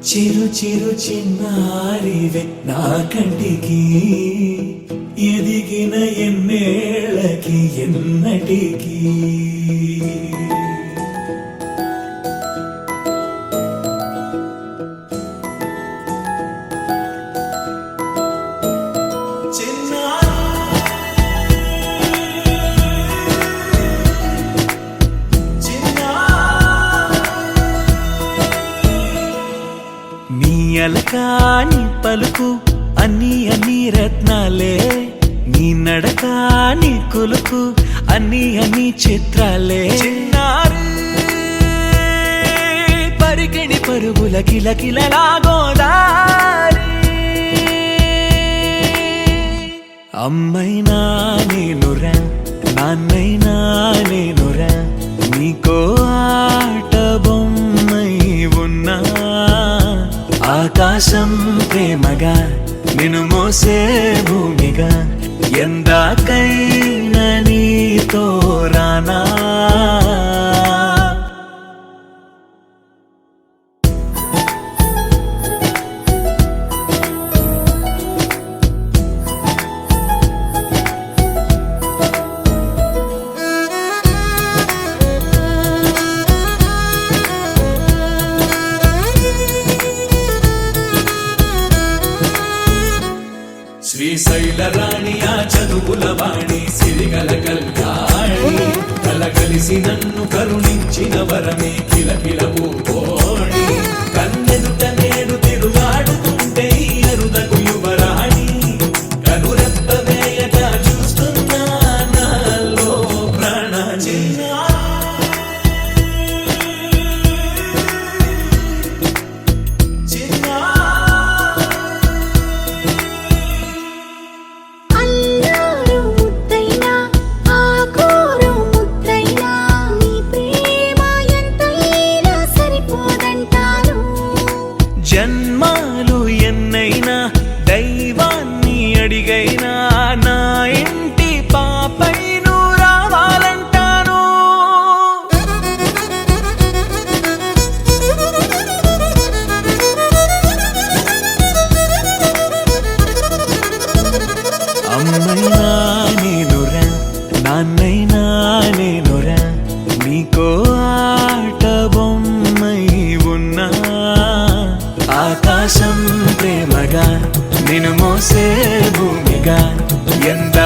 చిరు చిరు చిన్నారివే నా కంటికి ఎదిగిన ఎన్నేళ్ళకి ఎన్నటికి అలకాని పలుకు అన్ని అన్ని రత్నాలే నీ నడక నీ కులుకు అన్ని అన్ని చిత్రాలే చిన్నారు పరికిణి పరుగుల కిలకిలలా గోదారి అమ్మైనా నేనురా నాన్నైనా నేనురా నీకో ఆట బొమ్మై ఉన్నా ఆకాశం ప్రేమగా నిన్ను మోసే భూమిగా ఎందాకైనా నీతో రానా శ్రీశైల రాణి ఆ చదువుల వాణి సిరిగల కళ్యాణి కలగలిసి నన్ను కరుణించిన వరమే కిలకిల పూకోణి కన్నెదుట నేడు తిరుగాడుతుంటే అరుదకు యువరాణి కనురెప్ప వేయక చూస్తున్నా నాలో ప్రాణ జన్మాలు ఎన్నైనా దైవాన్ని అడిగైనా నా ఇంటి పాపై నువ్వు రావాలంటాను అమ్మైనా నేనురా నాన్నైనా నేనురా నీకో ఆట బొమ్మై ఉన్నా ఆకాశం ప్రేమగా నిన్ను మోసే భూమిగా ఎంత